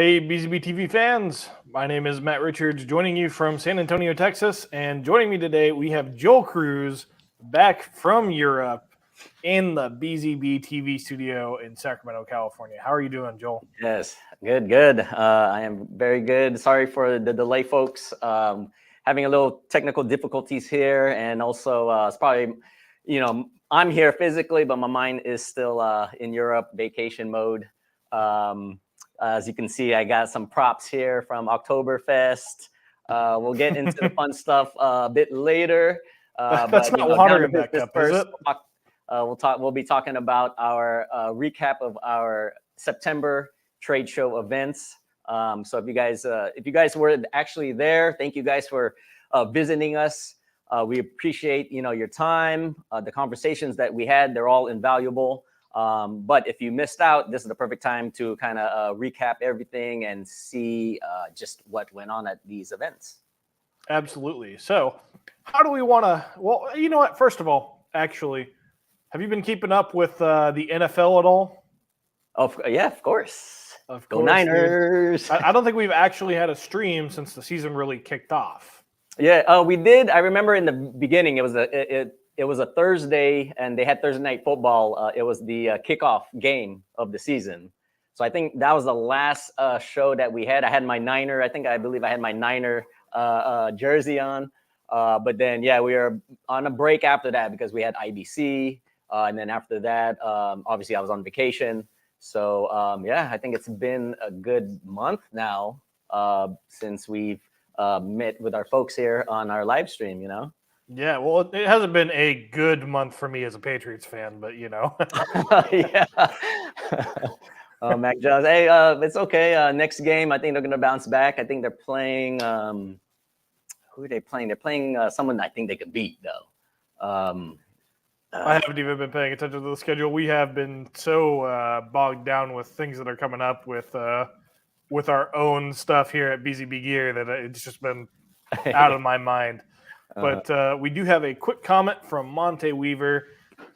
Hey, BZB TV fans. My name is Matt Richards, joining you from San Antonio, Texas. And joining me today, we have Joel Cruz back from Europe in the BZB TV studio in Sacramento, California. How are you doing, Joel? Yes, good. I am very good. Sorry for the delay, folks. Having a little technical difficulties here, and also it's probably, I'm here physically, but my mind is still in Europe, vacation mode. As you can see, I got some props here from Oktoberfest. We'll get into the fun stuff a bit later. That's not water in that cup, first, is it? We'll be talking about our recap of our September trade show events. So if you guys were actually there, thank you guys for visiting us. We appreciate your time, the conversations that we had. They're all invaluable. But if you missed out, this is the perfect time to kind of recap everything and see just what went on at these events. Absolutely. So how do we want to? Well, you know what? First of all, actually, have you been keeping up with the NFL at all? Yeah, of course. Go Niners. I don't think we've actually had a stream since the season really kicked off. Yeah, we did. I remember in the beginning, it was a Thursday, and they had Thursday night football. It was the kickoff game of the season. So I think that was the last show that we had. I had my Niner. I believe I had my Niner jersey on. But then, yeah, we were on a break after that because we had IBC. And then after that, obviously, I was on vacation. So, I think it's been a good month now since we've met with our folks here on our live stream, Yeah, well, it hasn't been a good month for me as a Patriots fan, but Yeah. Mac Jones. Hey, it's okay. Next game, I think they're going to bounce back. I think they're playing. Who are they playing? They're playing someone I think they could beat, though. I haven't even been paying attention to the schedule. We have been so bogged down with things that are coming up with our own stuff here at BZBGEAR that it's just been out of my mind. But we do have a quick comment from Monte Weaver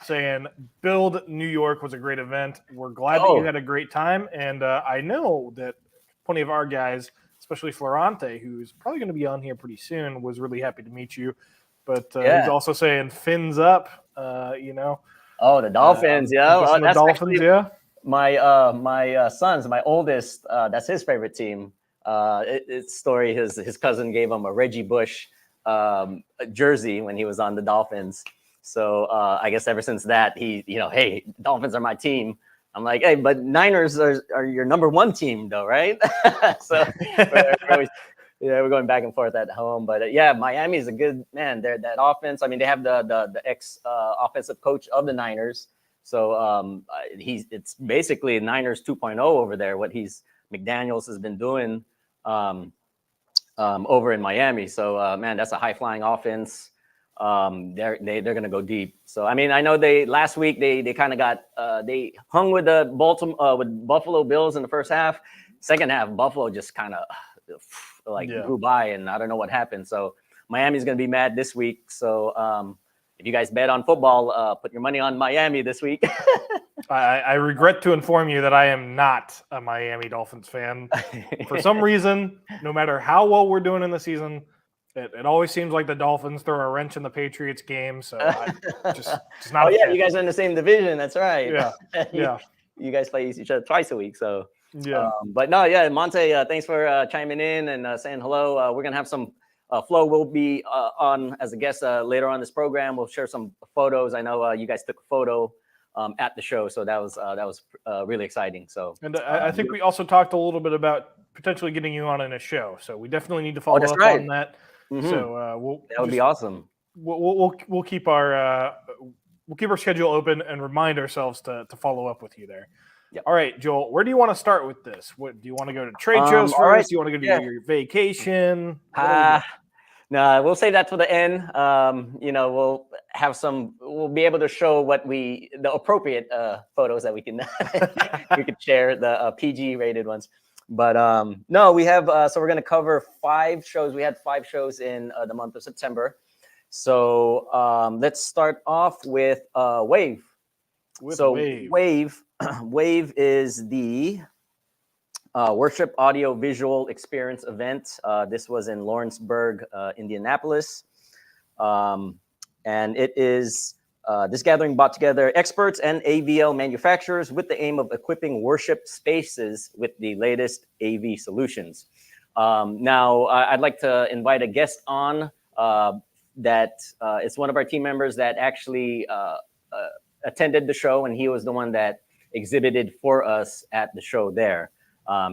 saying, "Build New York was a great event. We're glad that you had a great time. And I know that plenty of our guys, especially Florante, who's probably going to be on here pretty soon, was really happy to meet you. But he's also saying, fins up, Oh, the Dolphins, that's the Dolphins, yeah. My son's, my oldest, that's his favorite team. It's story, his cousin gave him a Reggie Bush jersey when he was on the Dolphins. So I guess ever since that, hey, Dolphins are my team. I'm like, hey, but Niners are your number one team, though, right? So we're going back and forth at home. But Miami is a good man. They're that offense. I mean, they have the ex offensive coach of the Niners. So it's basically Niners 2.0 over there. What McDaniels has been doing over in Miami. So man, that's a high flying offense. They're going to go deep. So I mean, I know last week they kind of got they hung with the Buffalo Bills in the first half. Second half, Buffalo just kind of grew by, and I don't know what happened. So Miami's going to be mad this week. So if you guys bet on football, put your money on Miami this week. I regret to inform you that I am not a Miami Dolphins fan. For some reason, no matter how well we're doing in the season, it always seems like the Dolphins throw a wrench in the Patriots game. So just not. Oh yeah, you guys are in the same division. That's right. Yeah. You guys play each other twice a week. So yeah. But no, yeah, Monte, thanks for chiming in and saying hello. We're gonna have some. Flo will be on as a guest later on this program. We'll share some photos. I know you guys took a photo at the show, so that was really exciting. So, and I think we also talked a little bit about potentially getting you on in a show. So we definitely need to follow up on that. Mm-hmm. So that would be awesome. We'll keep our schedule open and remind ourselves to follow up with you there. Yep. All right, Joel, where do you want to start with this? What do you want to go to trade shows first? Right. Do you want to go to your vacation? No, we'll save that for the end. We'll be able to show the appropriate photos that we can we could share, the PG rated ones. But no, we have so we're going to cover 5 shows. We had 5 shows in the month of September. So let's start off with Wave. Wave is the worship audio visual experience event. This was in Lawrenceburg, Indianapolis. And it is, this gathering brought together experts and AVL manufacturers with the aim of equipping worship spaces with the latest AV solutions. Now, I'd like to invite a guest on that it's one of our team members that actually attended the show, and he was the one that exhibited for us at the show there.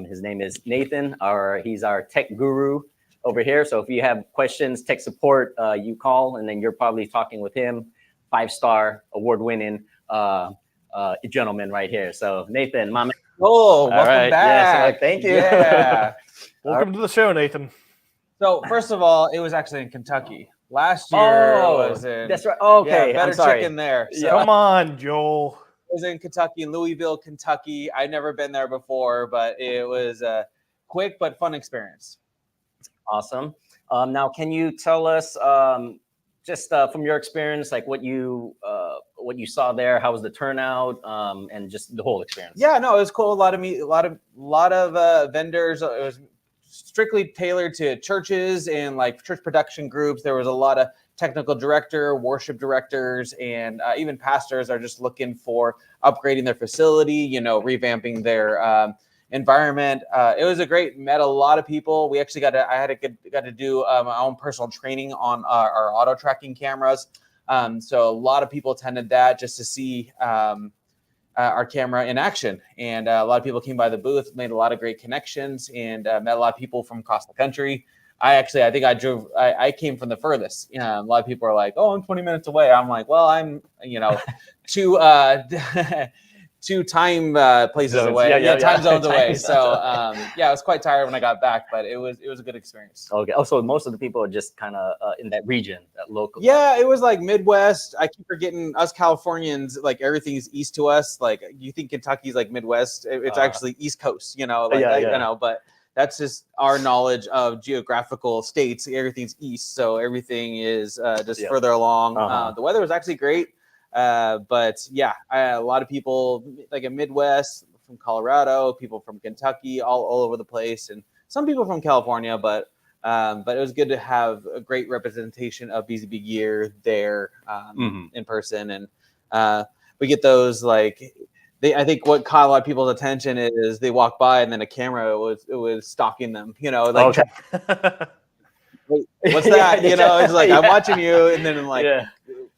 His name is Nathan, he's our tech guru over here. So if you have questions, tech support, you call, and then you're probably talking with him. 5-star award-winning gentleman right here. So Nathan, my man. Oh, welcome back. Yeah, so thank you. Yeah. Welcome to the show, Nathan. So first of all, it was actually in Kentucky. Last year was in. That's right. Okay, yeah, better chicken there. So Come on, Joel. it was in Kentucky, in Louisville, Kentucky. I'd never been there before, but it was a quick but fun experience. Awesome. Now, can you tell us just from your experience, like what you saw there? How was the turnout, and just the whole experience? Yeah, no, it was cool. A lot of vendors. It was strictly tailored to churches and like church production groups. There was a lot of technical director, worship directors, and even pastors are just looking for upgrading their facility, revamping their environment. It was met a lot of people. We actually got to do my own personal training on our auto tracking cameras. So a lot of people attended that just to see our camera in action. And a lot of people came by the booth, made a lot of great connections, and met a lot of people from across the country. I came from the furthest. A lot of people are like, oh, I'm 20 minutes away. I'm like, well, I'm, two time places away. Time zones away. So I was quite tired when I got back, but it was a good experience. Okay. Oh, so most of the people are just kind of in that region, that local. Yeah, it was like Midwest. I keep forgetting us Californians, like everything's east to us. Like you think Kentucky's like Midwest. It's actually East Coast, but that's just our knowledge of geographical states. Everything's east. So everything is just further along. The weather was actually great. But yeah, a lot of people like in Midwest, from Colorado, people from Kentucky, all over the place, and some people from California. But it was good to have a great representation of BZBGEAR there in person, and we get those like. I think what caught a lot of people's attention is they walk by and then a camera was stalking them. Okay. Wait, what's that? It's like I'm watching you, and then I'm like. Yeah.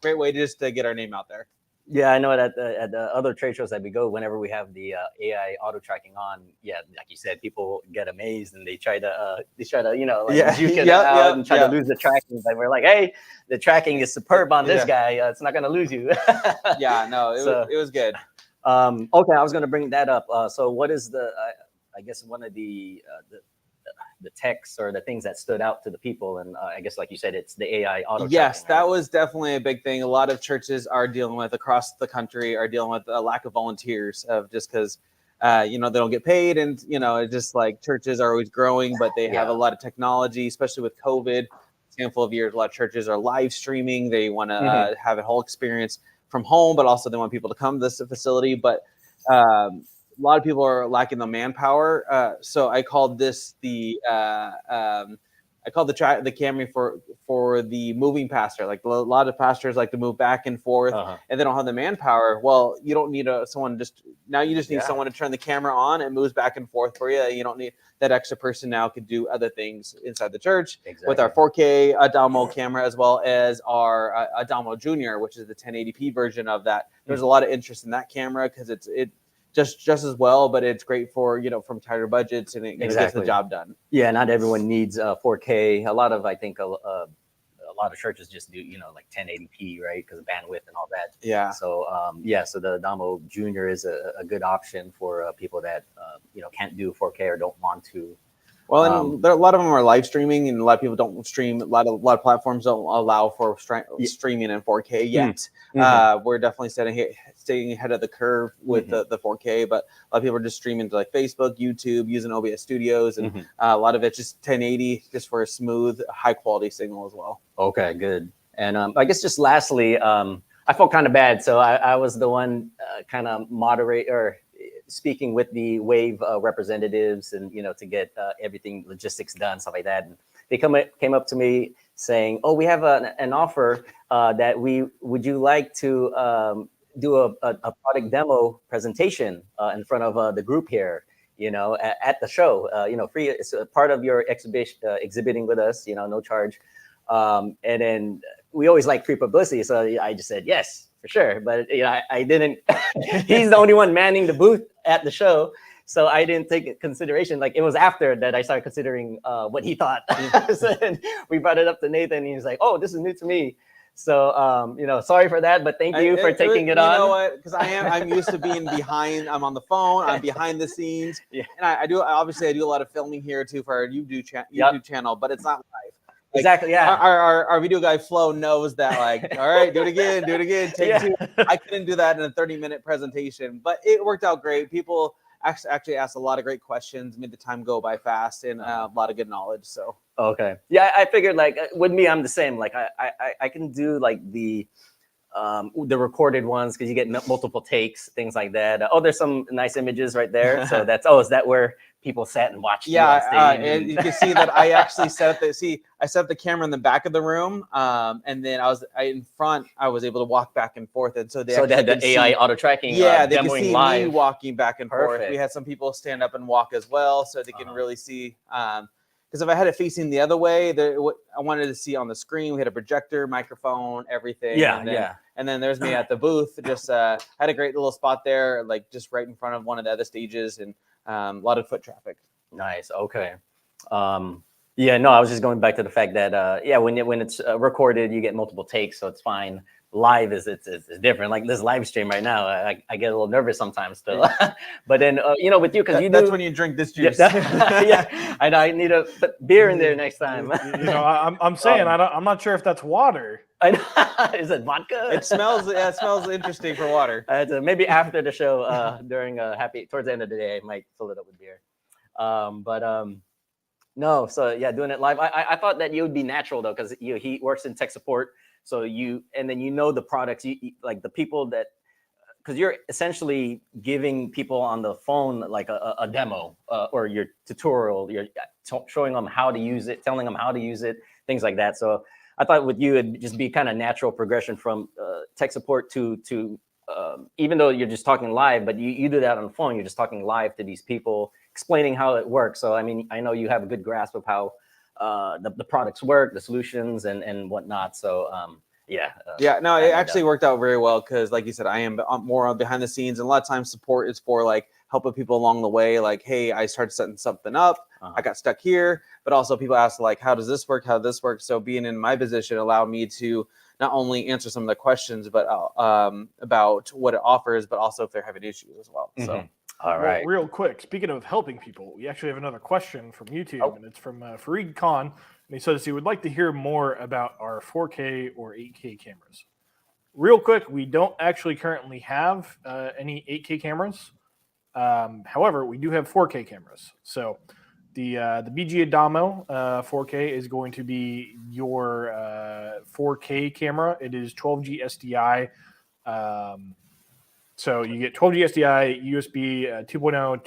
Great way just to get our name out there. Yeah, I know at the other trade shows that we go, whenever we have the AI auto tracking on, like you said, people get amazed and they try to juke it out and try to lose the tracking. But we're like, hey, the tracking is superb on this guy. It's not going to lose you. It was good. Okay, I was going to bring that up. So what is I guess one of the techs or the things that stood out to the people, and I guess like you said, it's the AI auto. Yes, right? That was definitely a big thing. A lot of churches are dealing with across the country are dealing with a lack of volunteers of just because they don't get paid, and it's just like churches are always growing, but they have a lot of technology, especially with COVID. A handful of years, a lot of churches are live streaming. They want to have a whole experience from home, but also they want people to come to this facility. But a lot of people are lacking the manpower. So I called this the camera for the moving pastor. Like a lot of pastors like to move back and forth, and they don't have the manpower. Well, you don't need someone you just need someone to turn the camera on and moves back and forth for you. You don't need that extra person now could do other things inside the church with our 4K Adamo camera, as well as our Adamo Junior, which is the 1080p version of that. There's a lot of interest in that camera because it just as well, but it's great for from tighter budgets, and it gets the job done. Yeah, not everyone needs 4K. A lot of a lot of churches just do like 1080p, right, because of bandwidth and all that. Yeah. So so the Adamo Junior is a good option for people that can't do 4K or don't want to. Well, and a lot of them are live streaming, and a lot of people don't stream. A lot of platforms don't allow for streaming in 4K yet. We're definitely staying ahead of the curve with the 4K, but a lot of people are just streaming to like Facebook, YouTube, using OBS Studios, and a lot of it's just 1080 just for a smooth, high quality signal as well. Okay, good. And I guess just lastly, I felt kind of bad, so I was the one kind of moderate or speaking with the Wave representatives and, to get everything logistics done, stuff like that. And they came up to me saying, "Oh, we have an offer that would you like to do a product demo presentation in front of the group here, at the show, free. It's a part of your exhibition, exhibiting with us, no charge." And then we always like free publicity. So I just said, yes, for sure. But I didn't, he's the only one manning the booth at the show. So I didn't take into consideration. Like, it was after that I started considering what he thought. So then we brought it up to Nathan, and he's like, "Oh, this is new to me." So, sorry for that, but thank you for taking it on. You know what? Because I'm used to being behind. I'm on the phone. I'm behind the scenes. Yeah. And I do a lot of filming here too for our YouTube channel, but it's not live. Like, exactly. Yeah. Our video guy Flo knows that. Like, all right, do it again. Take two. I couldn't do that in a 30-minute presentation, but it worked out great. People actually asked a lot of great questions, made the time go by fast, and a lot of good knowledge. So okay, yeah, I figured, like, with me, I'm the same. Like, I can do like the recorded ones because you get multiple takes, things like that. There's some nice images right there. So is that where people sat and watched? Yeah, and you can see that I actually set up the camera in the back of the room, and then in front. I was able to walk back and forth, and so they had the AI auto tracking. Yeah, they can see live. Me walking back and forth. We had some people stand up and walk as well, so they can really see. Because if I had it facing the other way, I wanted to see on the screen. We had a projector, microphone, everything. And then there's me at the booth. Just had a great little spot there, like just right in front of one of the other stages, and a lot of foot traffic. Nice. Okay. Yeah. No, I was just going back to the fact that when it's recorded, you get multiple takes, so it's fine. Live it's different. Like this live stream right now, I get a little nervous sometimes still. But then with you, because that's when you drink this juice. Yeah, I need to put beer in there next time. I'm saying I'm not sure if that's water. Is it vodka? It smells interesting for water. Maybe after the show, during towards the end of the day, I might fill it up with beer. No, so yeah, doing it live. I thought that you would be natural though, because he works in tech support. So the products, like the people that, because you're essentially giving people on the phone like a demo or your tutorial, you're showing them how to use it, telling them how to use it, things like that. So I thought with you, it'd just be kind of natural progression from tech support to even though you're just talking live, but you do that on the phone, you're just talking live to these people, explaining how it works. So, I mean, I know you have a good grasp of how the products work, the solutions and whatnot. So no, it actually worked out very well because, like you said, I am more behind the scenes, and a lot of times support is for like helping people along the way. Like, hey, I started setting something up, I got stuck here, but also people ask like, how does this work? How does this work? So being in my position allowed me to not only answer some of the questions, but about what it offers, but also if they're having issues as well. Mm-hmm. So. All right. Well, real quick, speaking of helping people, we actually have another question from YouTube, and it's from Fareed Khan. And he says he would like to hear more about our 4K or 8K cameras. Real quick, we don't actually currently have any 8K cameras. However, we do have 4K cameras. So the BG Adamo 4K is going to be your 4K camera. It is 12G SDI. So you get 12G SDI, USB 2.0,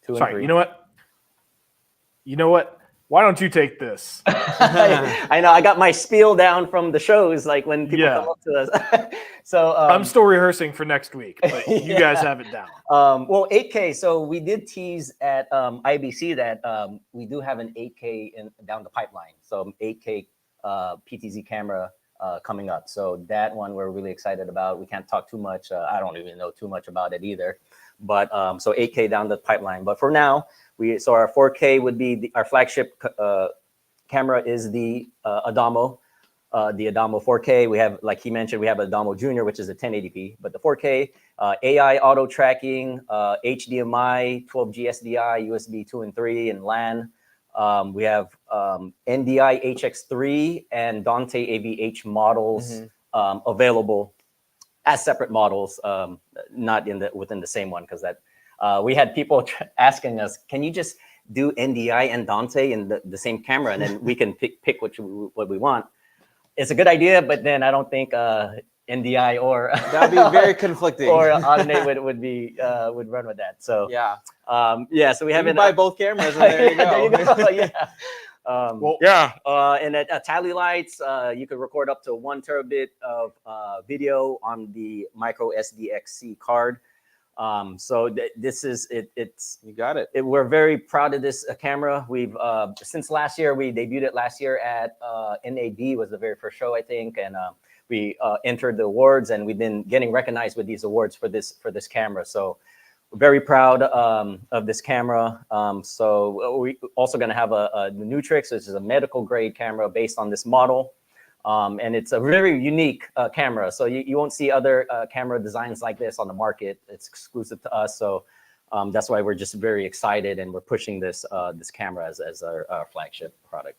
2. Sorry, you know what? Why don't you take this? I know. I got my spiel down from the shows, like when people come up to us. So I'm still rehearsing for next week, but you guys have it down. Well, 8K. So we did tease at IBC that we do have an 8K down the pipeline. So 8K PTZ camera coming up. So that one we're really excited about. We can't talk too much. I don't even know too much about it either. But so 8K down the pipeline. But for now, our 4K would be our flagship camera is the Adamo 4K. We have, like he mentioned, we have Adamo Junior, which is a 1080p. But the 4K AI auto tracking, HDMI, 12G SDI, USB 2 and 3, and LAN. We have NDI HX3 and Dante AVH models available as separate models, not within the same one, because that we had people asking us, can you just do NDI and Dante in the same camera, and then we can pick what we want. It's a good idea, but then I don't think NDI or That'd be very conflicting. or Audinate would run with that. So yeah, so we you haven't can buy both cameras, and there you go. there you go. Yeah. Well- And at Tally Lights, you could record up to 1 terabit of video on the micro SDXC card. So this is it. You got it. We're very proud of this camera. We've since last year, we debuted it last year at NAB was the very first show, I think, and we entered the awards, and we've been getting recognized with these awards for this camera. So we're very proud of this camera. So we also going to have the Nutrix, which is a medical grade camera based on this model. And it's a very unique camera. So you won't see other camera designs like this on the market. It's exclusive to us. So that's why we're just very excited, and we're pushing this camera as our flagship product.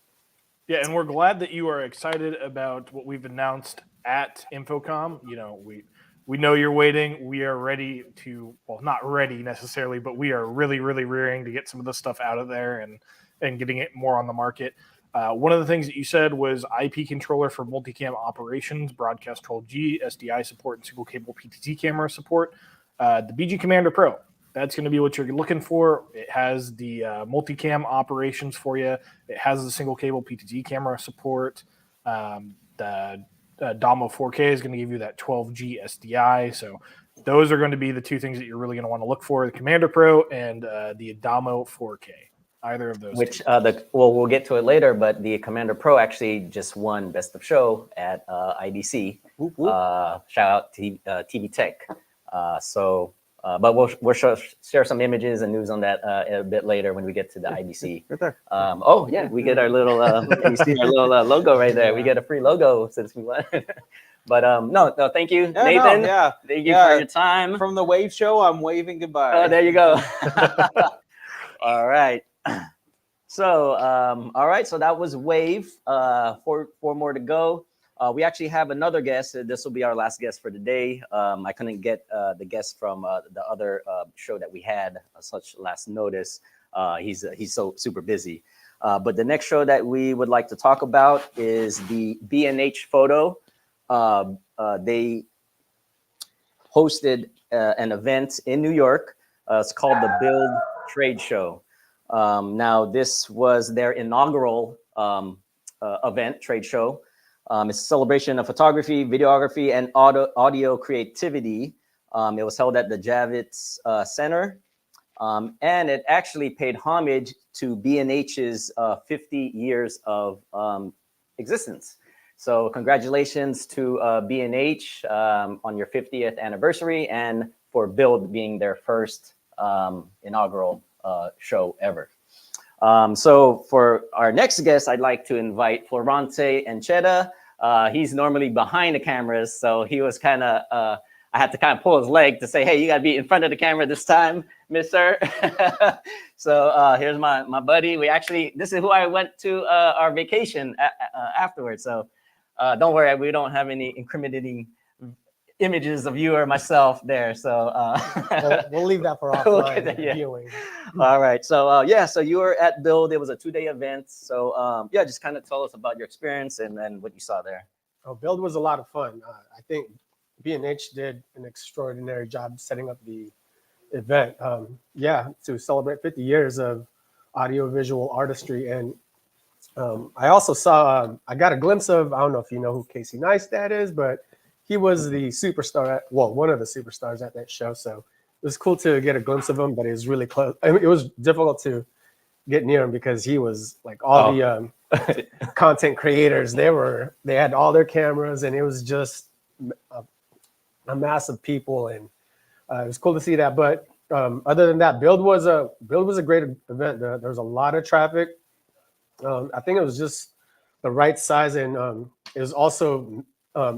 Yeah, and we're glad that you are excited about what we've announced at Infocom. You know, we know you're waiting. We are ready to, well, not ready necessarily, but we are really, really rearing to get some of this stuff out of there and getting it more on the market. One of the things that you said was IP controller for multicam operations, broadcast 12G, SDI support, and single cable PTT camera support. The BG Commander Pro, that's going to be what you're looking for. It has the multicam operations for you. It has the single cable PTT camera support. The Domo 4K is going to give you that 12G SDI. So those are going to be the two things that you're really going to want to look for: the Commander Pro and the Domo 4K. Either of those. Which we'll get to it later, but the Commander Pro actually just won Best of Show at IDC. Whoop, whoop. Shout out to TV Tech. But we'll share some images and news on that a bit later when we get to the IDC. Right there. Oh yeah, we get our little you see our little logo right there. We get a free logo since we won. But no, thank you, Yeah, Nathan. no, Thank you for your time. From the Wave Show, I'm waving goodbye. Oh, there you go. All right. So, all right. So that was Wave. Four more to go. We actually have another guest. This will be our last guest for today. I couldn't get the guest from the other show that we had such last notice. He's so super busy. But the next show that we would like to talk about is the B&H Photo. They hosted an event in New York. It's called the Build Trade Show. Now, this was their inaugural trade show. It's a celebration of photography, videography, and audio creativity. It was held at the Javits Center, and it actually paid homage to B&H's 50 years of existence. So congratulations to B&H on your 50th anniversary, and for Build being their first inaugural show ever. So for our next guest, I'd like to invite Florante Ancheta. He's normally behind the cameras, so he was kind of, I had to kind of pull his leg to say, hey, you got to be in front of the camera this time, mister. So here's my buddy. This is who I went to our vacation afterwards. So don't worry, we don't have any incriminating images of you or myself there. So we'll leave that for offline viewing. All right. So so you were at Build. It was a 2-day event. So just kind of tell us about your experience and what you saw there. Oh, Build was a lot of fun. I think B&H did an extraordinary job setting up the event. To celebrate 50 years of audiovisual artistry. And I also saw, I got a glimpse of, I don't know if you know who Casey Neistat is, but he was the superstar, one of the superstars at that show. So it was cool to get a glimpse of him, but it was really close. I mean, it was difficult to get near him because he was like all the content creators. They had all their cameras, and it was just a mass of people, and it was cool to see that. But other than that, Build was a great event. There was a lot of traffic. I think it was just the right size, and it was also.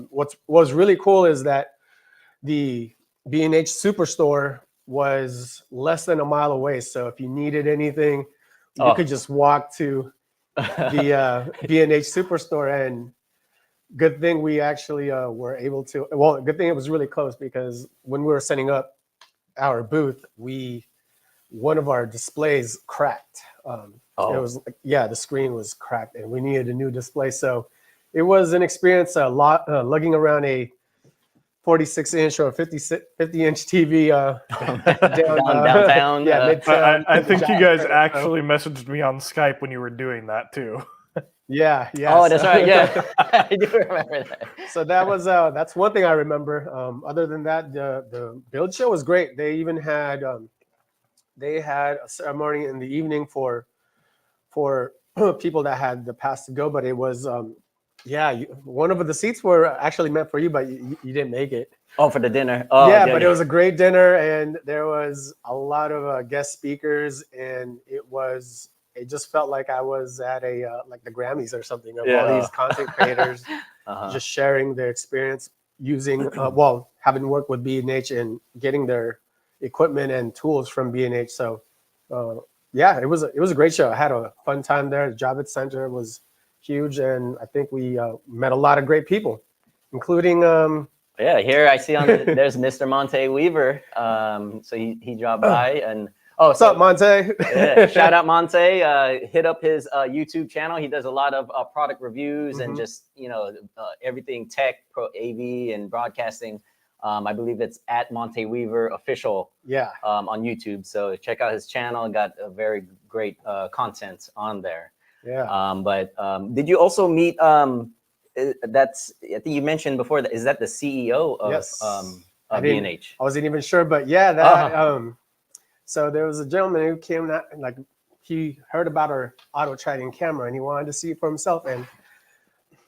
What was really cool is that the B&H Superstore was less than a mile away. So if you needed anything, you could just walk to the B&H Superstore. And good thing we actually were able to. Well, good thing it was really close, because when we were setting up our booth, one of our displays cracked. It was the screen was cracked, and we needed a new display. So it was an experience, lugging around a 46-inch or 50-inch TV downtown. Yeah, Midtown. I think you guys So- actually messaged me on Skype when you were doing that too. Yeah, yeah. Oh, that's so- right. Yeah, I do remember that. So that was that's one thing I remember. Other than that, the build show was great. They even had they had a ceremony in the evening for people that had the pass to go, but it was one of the seats were actually meant for you, but you didn't make it. Oh, for the dinner. Oh, Yeah, but it was a great dinner, and there was a lot of guest speakers, and it just felt like I was at a like the Grammys or something of all these content creators just sharing their experience using having worked with B&H and getting their equipment and tools from B&H. So it was a great show. I had a fun time there. The Javits Center was huge, and I think we met a lot of great people, including here I see there's Mr. Monte Weaver. So he dropped by and what's up, Monte? Yeah, shout out Monte. Hit up his YouTube channel. He does a lot of product reviews and just everything tech, pro AV and broadcasting. I believe it's at Monte Weaver official. Yeah. On YouTube. So check out his channel. Got a very great content on there. Yeah. But did you also meet? I think you mentioned before that. Is that the CEO of Yes. of B&H? I wasn't even sure, but yeah, that. So there was a gentleman who came out, like he heard about our auto tracking camera and he wanted to see it for himself, and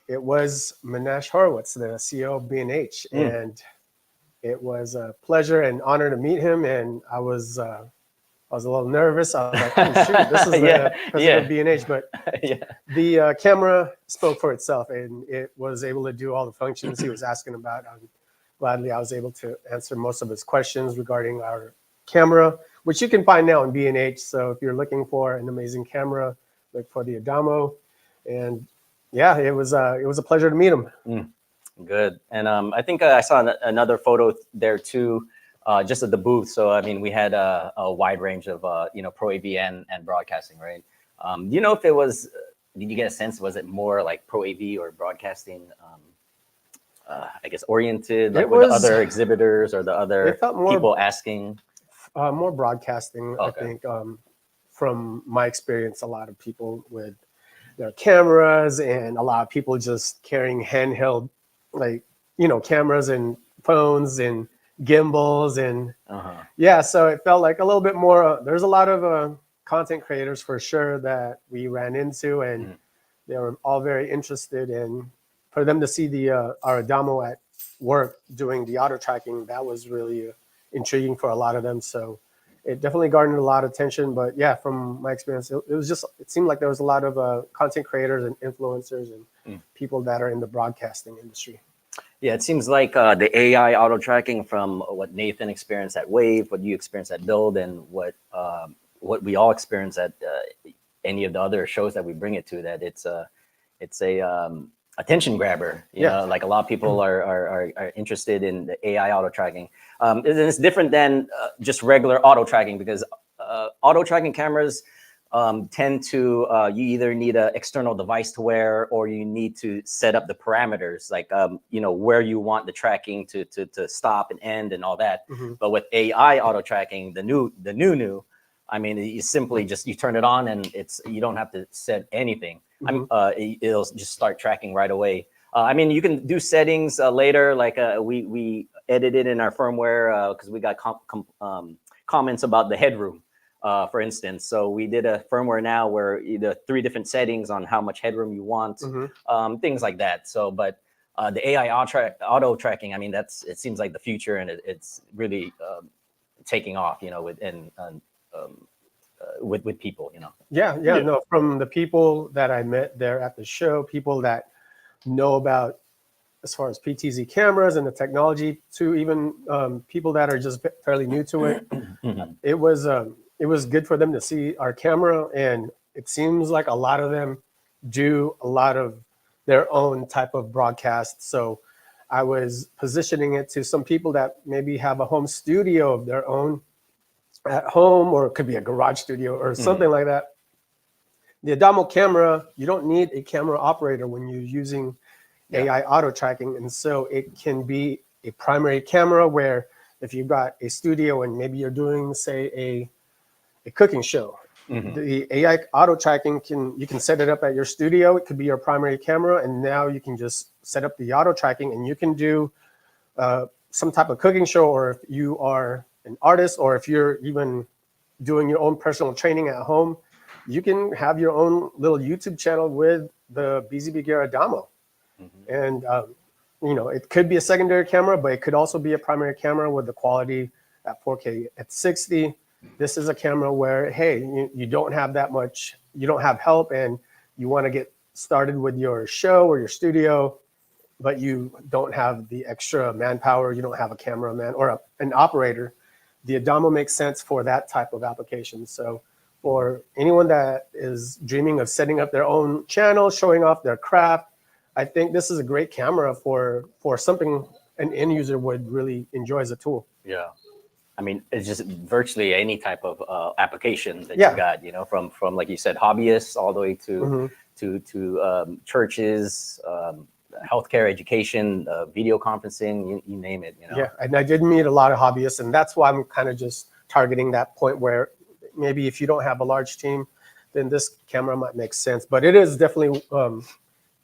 it was Manesh Horowitz, the CEO of B&H, and it was a pleasure and honor to meet him. And I was a little nervous. I was like, oh shoot, this is the president of B&H, but the camera spoke for itself, and it was able to do all the functions he was asking about. Gladly, I was able to answer most of his questions regarding our camera, which you can find now in B&H. So if you're looking for an amazing camera, look for the Adamo. And yeah, it was a pleasure to meet him. Good. And I think I saw another photo there too, just at the booth. So I mean, we had a wide range of pro AV and broadcasting, right? Do you know if it was? Did you get a sense? Was it more like pro AV or broadcasting? I guess oriented, like with the other exhibitors or the other people asking. More broadcasting, Okay. I think. From my experience, a lot of people with their cameras, and a lot of people just carrying handheld, cameras and phones and gimbals and so it felt like a little bit more. There's a lot of content creators for sure that we ran into, and they were all very interested. And for them to see our Adamo at work doing the auto tracking, that was really intriguing for a lot of them. So it definitely garnered a lot of attention. But yeah, from my experience, it seemed like there was a lot of content creators and influencers and people that are in the broadcasting industry. Yeah, it seems like the AI auto tracking, from what Nathan experienced at Wave, what you experienced at Build, and what we all experience at any of the other shows that we bring it to, that it's a attention grabber. You know, like a lot of people are interested in the AI auto tracking. And it's different than just regular auto tracking, because auto tracking cameras tend to, you either need an external device to wear, or you need to set up the parameters, like, where you want the tracking to stop and end and all that. But with AI auto tracking, the new, I mean, you simply you turn it on and you don't have to set anything. It'll just start tracking right away. I mean, you can do settings later, like we edited in our firmware because we got comments about the headroom, for instance. So we did a firmware now where either 3 different settings on how much headroom you want, things like that. So, but the AI auto tracking, I mean, it seems like the future, and it's really taking off, with people, No, from the people that I met there at the show, people that know about as far as PTZ cameras and the technology, to even people that are just fairly new to it. It was good for them to see our camera, and it seems like a lot of them do a lot of their own type of broadcast. So I was positioning it to some people that maybe have a home studio of their own at home, or it could be a garage studio or something like that. The Adamo camera, you don't need a camera operator when you're using AI auto tracking, and so it can be a primary camera where if you've got a studio and maybe you're doing, say, a cooking show, the AI auto tracking you can set it up at your studio. It could be your primary camera, and now you can just set up the auto tracking, and you can do some type of cooking show, or if you are an artist, or if you're even doing your own personal training at home, you can have your own little YouTube channel with the BZBGEAR Adamo. And you know, it could be a secondary camera, but it could also be a primary camera with the quality at 4K at 60. This is a camera where, hey, you don't have that much, you don't have help, and you want to get started with your show or your studio, but you don't have the extra manpower, you don't have a cameraman or an operator. The Adamo makes sense for that type of application. So for anyone that is dreaming of setting up their own channel, showing off their craft, I think this is a great camera for something an end user would really enjoy as a tool. Yeah. I mean, it's just virtually any type of application that Yeah. you got, you know, from like you said, hobbyists all the way to churches, healthcare, education, video conferencing, you name it, you know. Yeah, and I did meet a lot of hobbyists, and that's why I'm kind of just targeting that point where maybe if you don't have a large team, then this camera might make sense. But it is definitely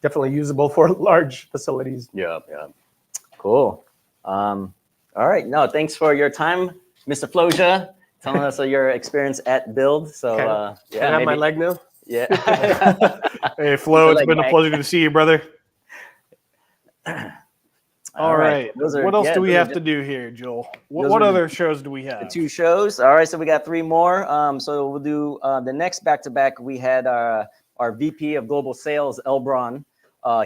definitely usable for large facilities. Yeah, yeah. Cool. All right. No, thanks for your time, Mr. Floja, telling us of your experience at Build. So Can I have my leg now? Yeah. Hey, Flo, it's Like been a back. pleasure to see you, brother. All right. Those are- What else yeah, do we those are have just- to do here, Joel? those What are other shows do we have? 2 shows. All right, so we got 3 more. So we'll do the next back-to-back. We had our VP of Global Sales, Elbron.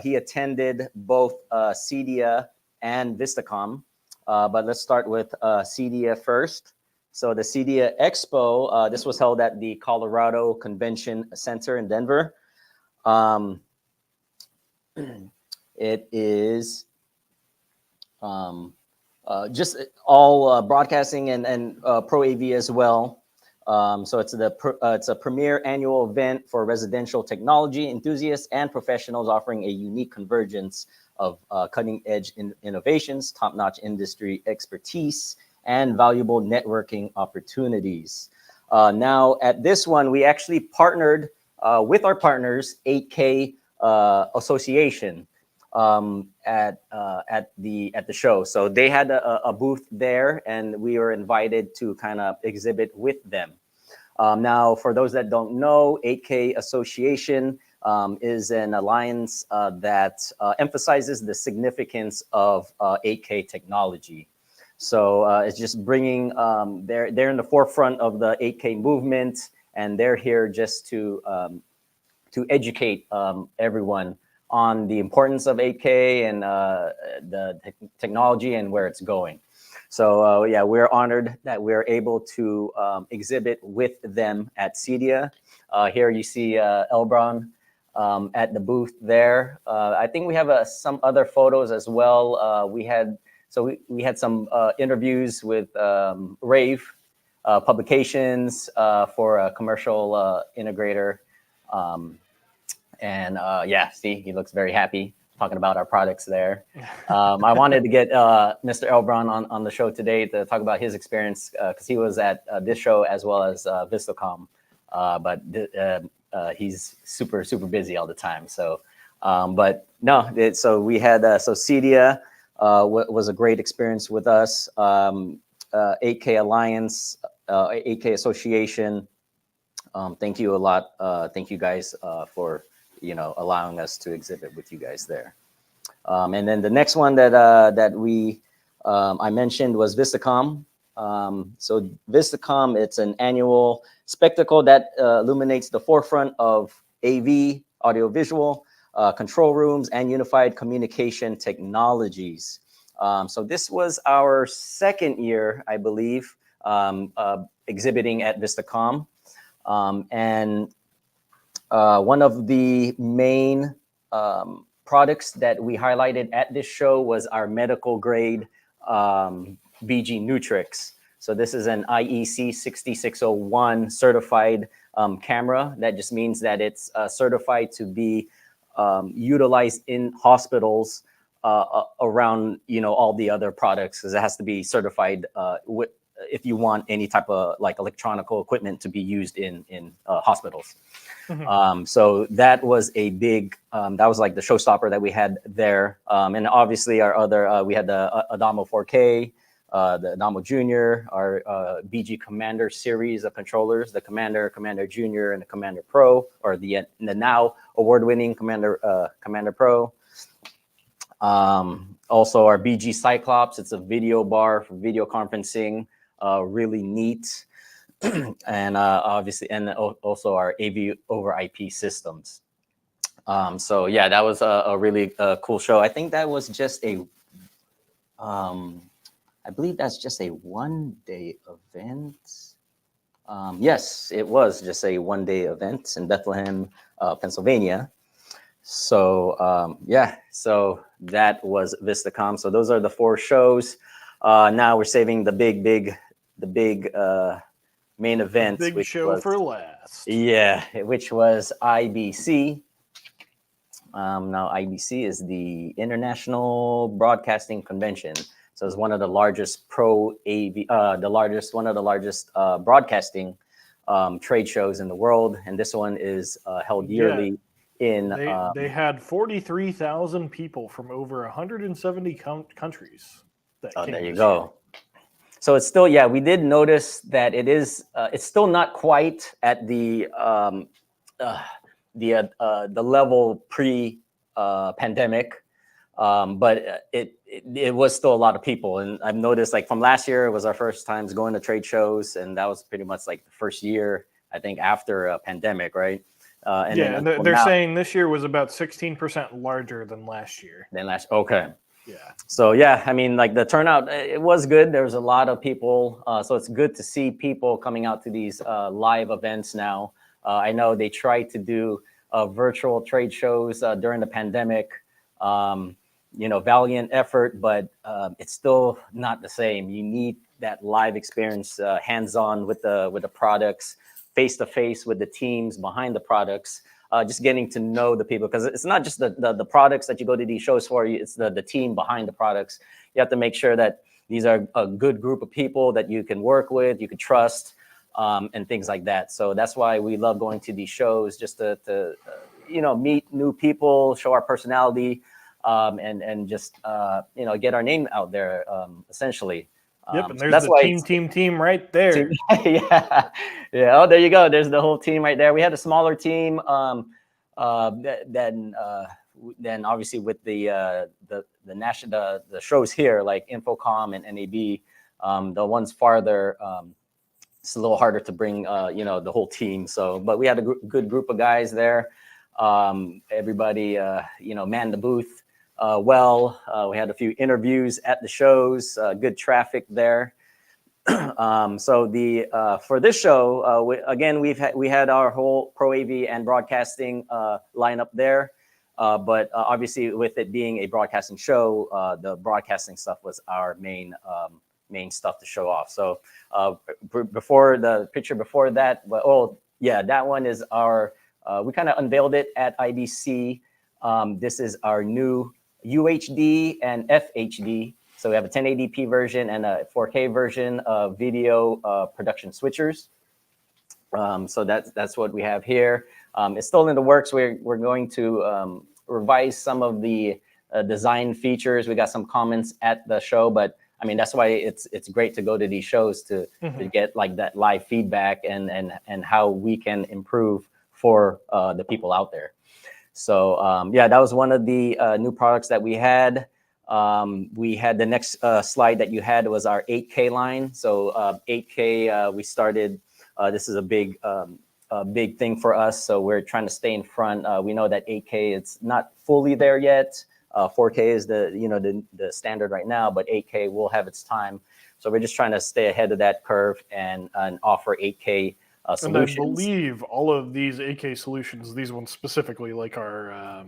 He attended both CEDIA and Vistacom. But let's start with CEDIA first. So the CEDIA Expo, this was held at the Colorado Convention Center in Denver. It is just all broadcasting and Pro AV as well. So it's a premier annual event for residential technology enthusiasts and professionals, offering a unique convergence of cutting-edge innovations, top-notch industry expertise, and valuable networking opportunities. Now, at this one, we actually partnered with our partners, 8K Association, at the show. So they had a booth there, and we were invited to kind of exhibit with them. Now, for those that don't know, 8K Association is an alliance that emphasizes the significance of 8K technology. So it's just bringing, they're in the forefront of the 8K movement, and they're here just to educate everyone on the importance of 8K and the technology and where it's going. So yeah, we're honored that we're able to exhibit with them at CEDIA. Here you see Elbron at the booth there. I think we have some other photos as well. We had some interviews with Rave Publications for a commercial integrator. And yeah, see, he looks very happy talking about our products there. I wanted to get Mr. Elbron on the show today to talk about his experience because he was at this show as well as Vistacom, but he's super busy all the time. So, but no, so we had so CEDIA was a great experience with us. 8K Alliance, 8K Association. Thank you a lot. Thank you guys for allowing us to exhibit with you guys there. And then the next one that I mentioned was Vistacom. So Vistacom, it's an annual spectacle that illuminates the forefront of AV, audiovisual, control rooms, and unified communication technologies. So this was our 2nd year, I believe, exhibiting at Vistacom. And one of the main products that we highlighted at this show was our medical grade BG Nutrix. So this is an IEC 6601 certified camera. That just means that it's certified to be utilized in hospitals around, all the other products, because it has to be certified if you want any type of like electronical equipment to be used in hospitals. So that was a big, that was like the showstopper that we had there. And obviously our other, we had the Adamo 4K, the Adamo Junior, our BG Commander series of controllers, the Commander Junior, and the Commander Pro, or the now award-winning Commander Pro. Also our BG Cyclops, it's a video bar for video conferencing, really neat. And obviously, and also our AV over IP systems. So yeah, that was a really cool show. I think that was just a, I believe that's just a one-day event. Yes, it was just a one-day event in Bethlehem, Pennsylvania. So yeah, so that was VistaCom. So those are the 4 shows. Now we're saving the big main event, Big which show was, for last. yeah, which was IBC. Now IBC is the International Broadcasting Convention. So it's one of the largest one of the largest broadcasting trade shows in the world, and this one is held yearly. They had 43,000 people from over 170 countries. There you go. So it's still, yeah, we did notice that it is, it's still not quite at the level pre-pandemic, but it was still a lot of people. And I've noticed, like, from last year, it was our first times going to trade shows, and that was pretty much like the first year, I think, after a pandemic, right? And they're saying this year was about 16% larger than last year. Okay. Yeah. So yeah, I mean, like the turnout, it was good. There was a lot of people. So it's good to see people coming out to these live events now. I know they tried to do virtual trade shows during the pandemic. Valiant effort, but it's still not the same. You need that live experience, hands-on with the products, face-to-face with the teams behind the products. Just getting to know the people, because it's not just the products that you go to these shows for, it's the team behind the products. You have to make sure that these are a good group of people that you can work with, you can trust, and things like that. So that's why we love going to these shows, just to meet new people, show our personality, and just get our name out there, essentially. Yep, and there's that's the team right there. Yeah. Oh, there you go. There's the whole team right there. We had a smaller team. Then obviously with the shows here, like Infocom and NAB, the ones farther, it's a little harder to bring the whole team. So, but we had a good group of guys there. Everybody manned the booth. We had a few interviews at the shows, good traffic there. So for this show, we had our whole Pro AV and broadcasting lineup there. But obviously, with it being a broadcasting show, the broadcasting stuff was our main stuff to show off. So before the picture before that, that one is our. We kind of unveiled it at IBC. This is our new UHD and FHD. So we have a 1080p version and a 4K version of video production switchers. So that's what we have here. It's still in the works. We're going to revise some of the design features. We got some comments at the show, but I mean, that's why it's great to go to these shows to get like that live feedback and how we can improve for the people out there. So that was one of the new products that we had. We had the next slide that you had was our 8K line. So 8K, we started. This is a big thing for us. So we're trying to stay in front. We know that 8K, it's not fully there yet. 4K is the standard right now, but 8K will have its time. So we're just trying to stay ahead of that curve and offer 8K solutions. And I believe all of these 8K solutions, these ones specifically, like our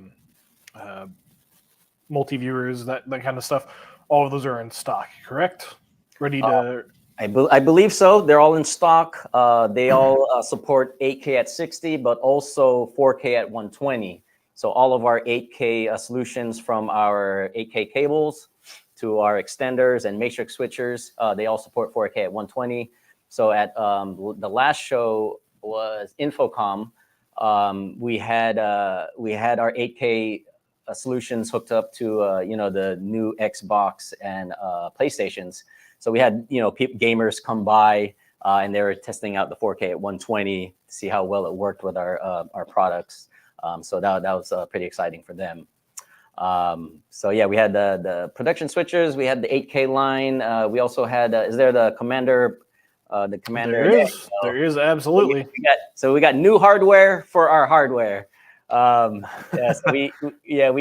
multi-viewers, that kind of stuff, all of those are in stock, correct? Ready to... I believe so. They're all in stock. They all support 8K at 60, but also 4K at 120. So all of our 8K solutions, from our 8K cables to our extenders and matrix switchers, they all support 4K at 120. So at the last show was Infocom. We had our 8K solutions hooked up to the new Xbox and PlayStations. So we had gamers come by and they were testing out the 4K at 120 to see how well it worked with our products. So that was pretty exciting for them. So yeah, we had the production switchers. We had the 8K line. We also had is there the Commander? The Commander. There is absolutely. So we got new hardware for our hardware. Yes, we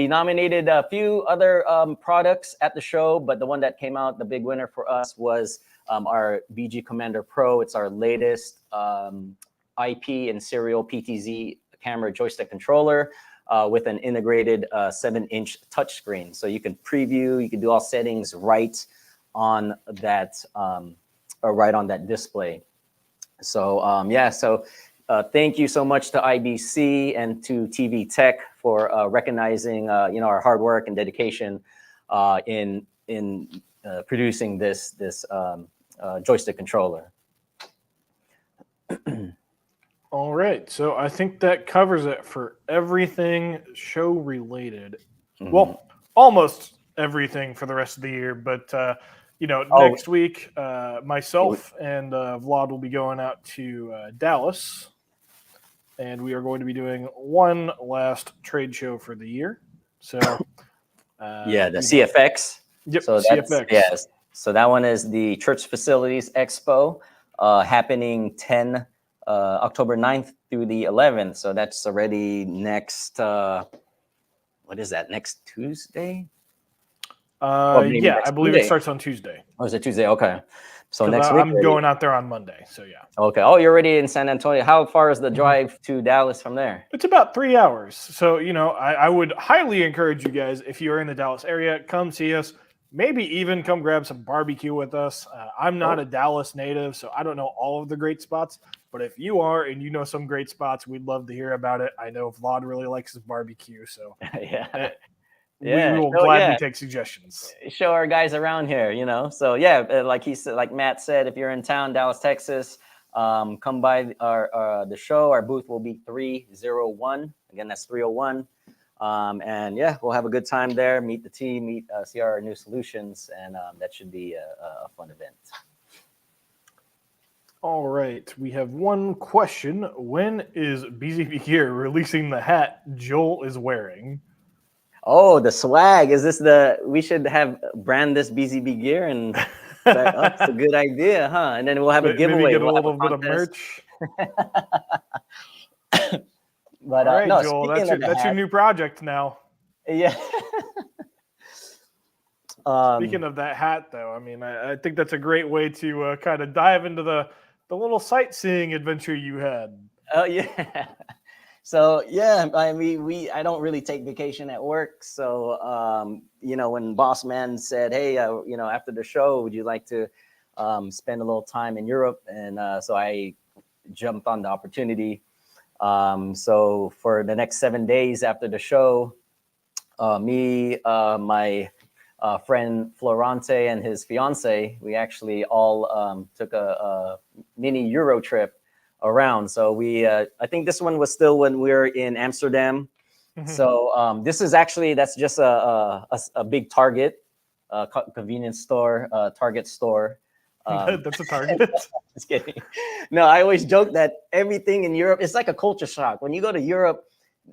nominated a few other products at the show, but the one that came out, the big winner for us, was our BG Commander Pro. It's our latest IP and serial PTZ camera joystick controller with an integrated 7-inch touchscreen. So you can preview, you can do all settings right on that display. So thank you so much to IBC and to TV Tech for recognizing our hard work and dedication in producing this joystick controller. All right, so I think that covers it for everything show related. Well, almost everything for the rest of the year, but next week, myself and Vlad will be going out to Dallas, and we are going to be doing one last trade show for the year. So, the CFX. Yep, so CFX. Yes. So that one is the Church Facilities Expo, happening October 9th through the 11th. So that's already next. What is that? Next Tuesday? I believe it starts on Tuesday. Oh, is it Tuesday? Okay. So next week. I'm going out there on Monday. So yeah. Okay. Oh, you're already in San Antonio. How far is the drive to Dallas from there? It's about 3 hours. So, I would highly encourage you guys, if you are in the Dallas area, come see us. Maybe even come grab some barbecue with us. I'm not a Dallas native, so I don't know all of the great spots. But if you are and you know some great spots, we'd love to hear about it. I know Vlad really likes his barbecue, so we will gladly take suggestions. Show our guys around here, So like he said, like Matt said, if you're in town, Dallas, Texas, come by the show. Our booth will be 301. Again, that's 301. We'll have a good time there. Meet the team, see our new solutions, and that should be a fun event. All right, we have one question. When is BZBGEAR releasing the hat Joel is wearing? Oh, the swag. Is this we should brand this BZBGEAR and that's a good idea, huh? And then we'll have a giveaway. Maybe get a little bit of merch. But all right, Joel, that's your new project now. Yeah. Speaking of that hat, though, I mean, I think that's a great way to kind of dive into the little sightseeing adventure you had. Oh yeah. So yeah, I mean, I don't really take vacation at work. So when Boss Man said, "Hey, after the show, would you like to spend a little time in Europe?" And so I jumped on the opportunity. So for the next 7 days after the show, me, my friend Florante and his fiance, we actually all took a mini Euro trip around. So I think this one was still when we were in Amsterdam. Mm-hmm. So this is that's just a big Target, convenience store, Target store. That's a Target. Just kidding. No, I always joke that everything in Europe, it's like a culture shock. When you go to Europe,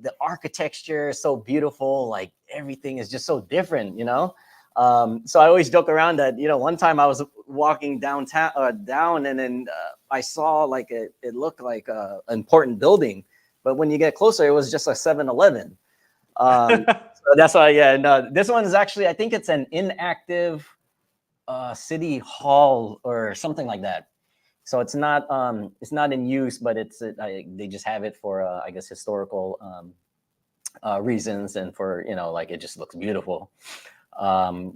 the architecture is so beautiful. Like everything is just so different, So I always joke around that, one time I was walking downtown, and then I saw like it looked like an important building, but when you get closer, it was just a 7-Eleven. So that's why, this one is actually, I think it's an inactive city hall or something like that. So it's not in use, but they just have it for I guess historical reasons, and for like it just looks beautiful.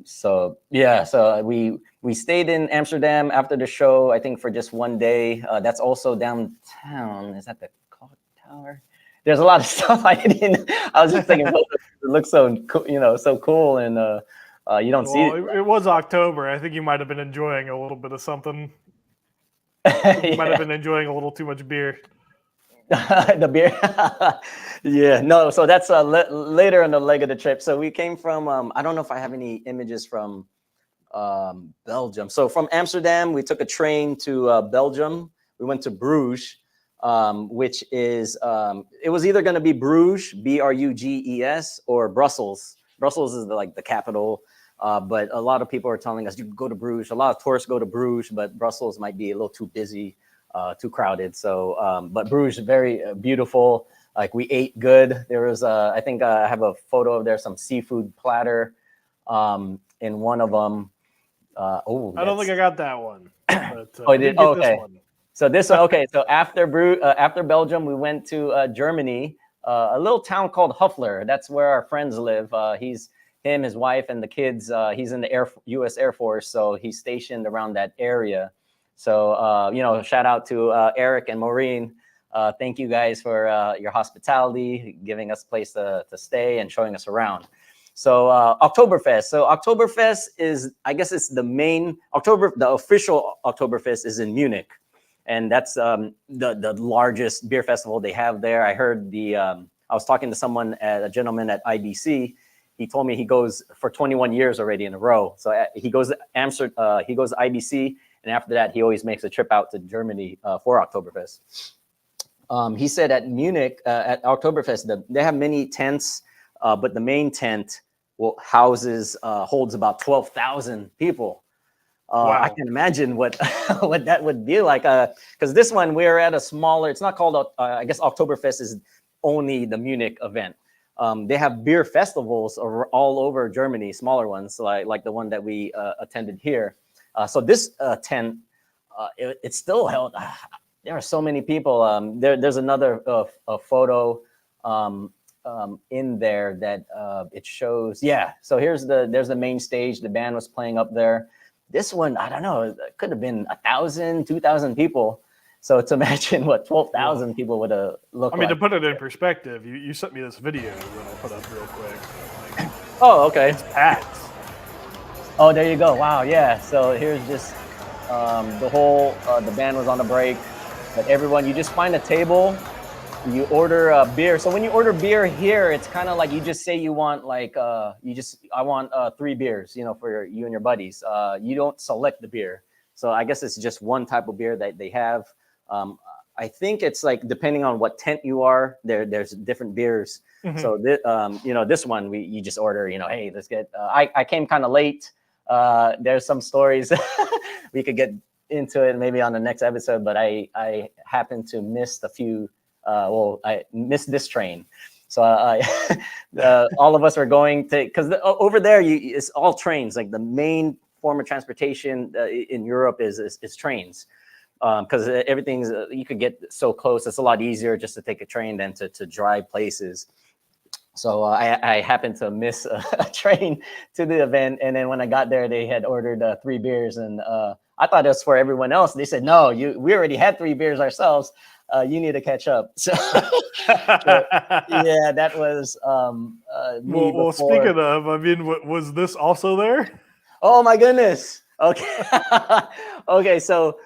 So we stayed in Amsterdam after the show, I think for just 1 day. That's also downtown. Is that the clock tower? there's a lot of stuff I didn't. I was just taking photos. It looks so cool, so cool, and you don't see it. It was October. I think you might have been enjoying a little bit of something. You might have been enjoying a little too much beer. The beer. Yeah, no, so that's later in the leg of the trip. So we came from I don't know if I have any images from Belgium. So from Amsterdam, we took a train to Belgium. We went to Bruges, which is it was either going to be Bruges, Bruges, or Brussels. Brussels is the capital, but a lot of people are telling us you can go to Bruges. A lot of tourists go to Bruges, but Brussels might be a little too busy, too crowded. So, but Bruges is very beautiful. Like, we ate good. There was I think I have a photo of some seafood platter in one of them. I don't think I got that one. But, oh, I did. Oh, okay. This one. So this one, okay. So after Belgium, we went to Germany, a little town called Huffler. That's where our friends live. Him, his wife, and the kids. He's in the U.S. Air Force, so he's stationed around that area. So shout out to Eric and Maureen. Thank you guys for your hospitality, giving us a place to stay and showing us around. So Oktoberfest. So Oktoberfest is, I guess it's the main the official Oktoberfest is in Munich. And that's the largest beer festival they have there. I heard I was talking to a gentleman at IBC. He told me he goes for 21 years already in a row. So he goes to Amsterdam, he goes to IBC, and after that, he always makes a trip out to Germany for Oktoberfest. He said at Munich, at Oktoberfest, they have many tents, but the main tent holds about 12,000 people. Wow. I can imagine what that would be like. Because this one, we're at a smaller, it's not called, I guess Oktoberfest is only the Munich event. They have beer festivals all over Germany, smaller ones, like the one that we attended here. So this tent, it's still held. There are so many people. There's another photo in there that it shows. Yeah, so there's the main stage. The band was playing up there. This one, I don't know, it could have been 1,000, 2,000 people. So to imagine what 12,000 people would have looked like. I mean, to put it in perspective, you sent me this video that I'll put up real quick. Oh, okay. It's packed. Oh, there you go. Wow, yeah. So here's just the whole, the band was on the break. But everyone, you just find a table, you order beer. So when you order beer here, it's kind of like you just say you want I want 3 beers, for you and your buddies. You don't select the beer. So I guess it's just one type of beer that they have. I think it's like, depending on what tent you are, there's different beers. Mm-hmm. So this one, you just order, hey, let's get, I came kind of late. There's some stories we could get into it maybe on the next episode, but I happened to miss a few. I missed this train, so all of us are going to, because over there it's all trains. Like, the main form of transportation in Europe is trains, because everything's you could get so close. It's a lot easier just to take a train than to drive places. So I happened to miss a train to the event, and then when I got there, they had ordered 3 beers, and I thought it was for everyone else. They said, no, we already had 3 beers ourselves. You need to catch up. So, yeah, that was me. Well, speaking of, I mean, was this also there? Oh my goodness. Okay. Okay. So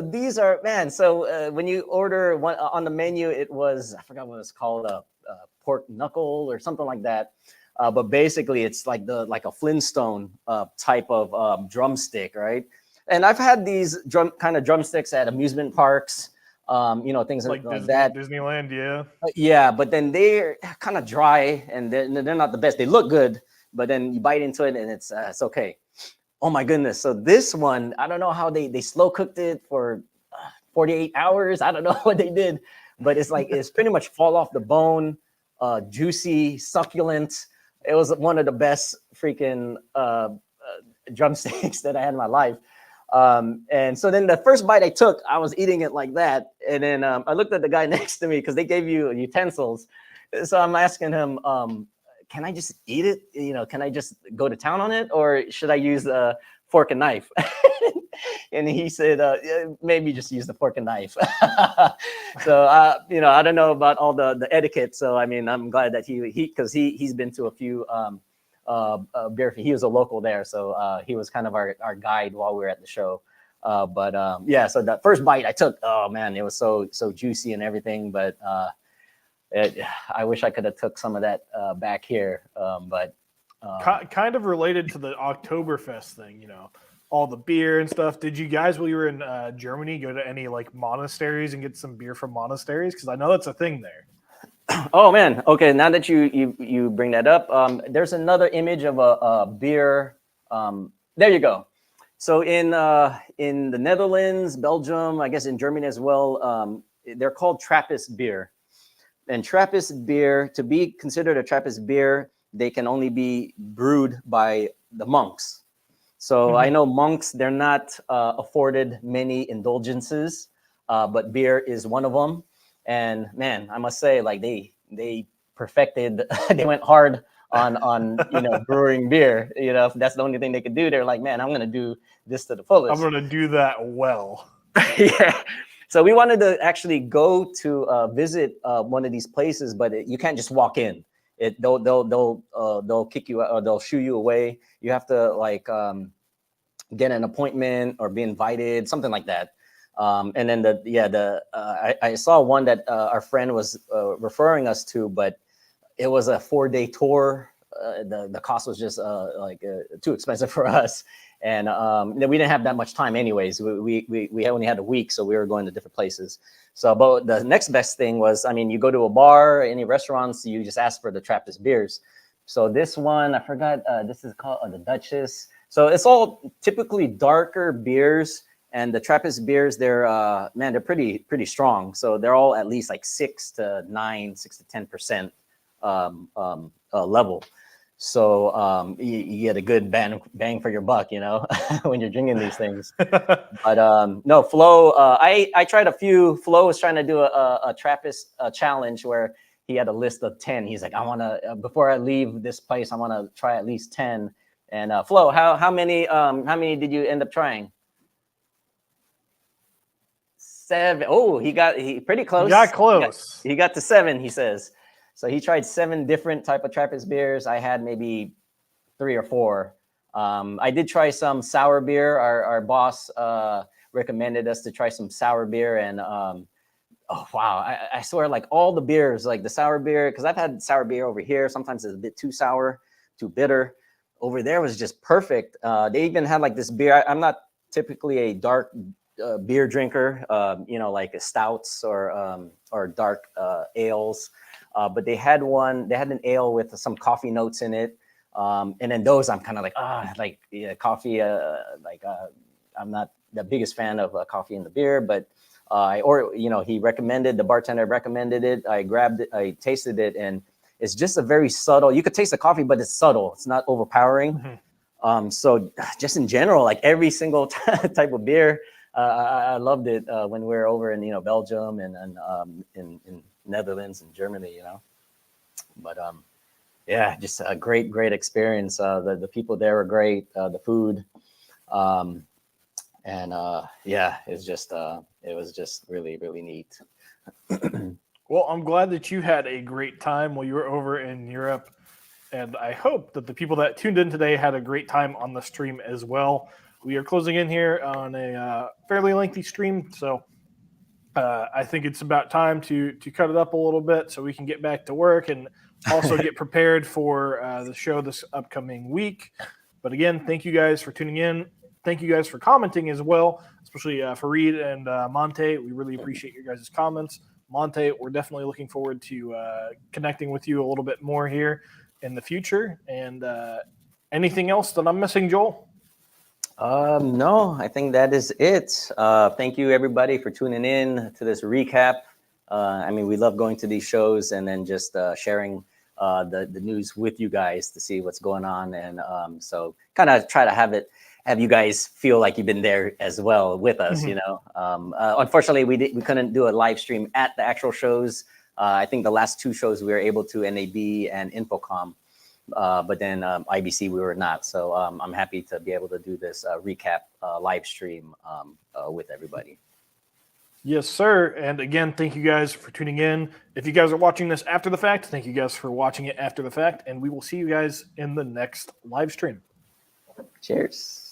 these are, man. So when you order one on the menu, it was, I forgot what it's called, a pork knuckle or something like that. But basically, it's like a Flintstone type of drumstick, right? And I've had these kind of drumsticks at amusement parks, things like that. Disneyland, yeah. Yeah, but then they're kind of dry, and they're not the best. They look good, but then you bite into it, and it's okay. Oh my goodness! So this one, I don't know how they slow cooked it for 48 hours. I don't know what they did, but it's like it's pretty much fall off the bone, juicy, succulent. It was one of the best freaking drumsticks that I had in my life. And so then the first bite I took, I was eating it like that. And then I looked at the guy next to me, because they gave you utensils. So I'm asking him, can I just eat it? Can I just go to town on it? Or should I use a fork and knife? and he said, yeah, maybe just use the fork and knife. So, I don't know about all the etiquette. So, I mean, I'm glad that because he's been to a few beer. He was a local there, so he was kind of our guide while we were at the show. Yeah, so that first bite I took, oh man, it was so juicy and everything. But I wish I could have took some of that back here. Kind of related to the Oktoberfest thing, all the beer and stuff. Did you guys, while you were in Germany, go to any like monasteries and get some beer from monasteries? Because I know that's a thing there. Oh man, okay. Now that you bring that up, there's another image of a beer. There you go. So in the Netherlands, Belgium, I guess in Germany as well, they're called Trappist beer. And Trappist beer, to be considered a Trappist beer, they can only be brewed by the monks. So I know monks, they're not afforded many indulgences, but beer is one of them. And man, I must say, like they perfected, they went hard on brewing beer. If that's the only thing they could do, they're like, man, I'm gonna do this to the fullest. I'm gonna do that well. Yeah. So we wanted to actually go to visit one of these places, but you can't just walk in. They'll kick you out, or they'll shoo you away. You have to like get an appointment or be invited, something like that. And then I saw one that our friend was referring us to, but it was a 4-day tour. The cost was just too expensive for us. And we didn't have that much time anyways. We only had a week, so we were going to different places. So, but the next best thing was, you go to a bar, any restaurants, you just ask for the Trappist beers. So this one, I forgot, this is called the Duchess. So it's all typically darker beers, and the Trappist beers, they're pretty strong. So they're all at least like 6 to 10% level. So you get a good bang for your buck, when you're drinking these things. But no, Flo, I tried a few. Flo was trying to do a Trappist challenge where he had a list of 10. He's like, I want to, before I leave this place, I want to try at least 10. And Flo, how many did you end up trying? 7. Oh, he pretty close. He got close. He got to 7, he says. So he tried 7 different type of Trappist beers. I had maybe 3 or 4. I did try some sour beer. Our boss recommended us to try some sour beer, and oh wow, I swear, like all the beers, like the sour beer, because I've had sour beer over here. Sometimes it's a bit too sour, too bitter. Over there was just perfect. They even had like this beer. I'm not typically a dark beer drinker, like stouts or dark ales. But they had an ale with some coffee notes in it. And then those I'm kind of like, coffee. I'm not the biggest fan of coffee in the beer, but the bartender recommended it. I grabbed it, I tasted it, and it's just a very subtle, you could taste the coffee, but it's subtle. It's not overpowering. So just in general, like every single type of beer, I loved it when we were over in, Belgium and in Netherlands and Germany, but yeah, just a great experience. The people there were great, the food, yeah, it was just really neat. Well, I'm glad that you had a great time while you were over in Europe, and I hope that the people that tuned in today had a great time on the stream as well. We are closing in here on a fairly lengthy stream, so I think it's about time to cut it up a little bit so we can get back to work and also get prepared for the show this upcoming week. But again, thank you guys for tuning in. Thank you guys for commenting as well, especially Fareed and Monte. We really appreciate your guys' comments. Monte, we're definitely looking forward to connecting with you a little bit more here in the future. And anything else that I'm missing, Joel? No, I think that is it. Thank you everybody for tuning in to this recap. We love going to these shows and then just sharing the news with you guys to see what's going on. And so kind of try to have you guys feel like you've been there as well with us, Unfortunately, we couldn't do a live stream at the actual shows. I think the last 2 shows we were able to, NAB and Infocom. But then IBC, we were not. So I'm happy to be able to do this recap live stream with everybody. Yes, sir. And again, thank you guys for tuning in. If you guys are watching this after the fact, thank you guys for watching it after the fact. And we will see you guys in the next live stream. Cheers.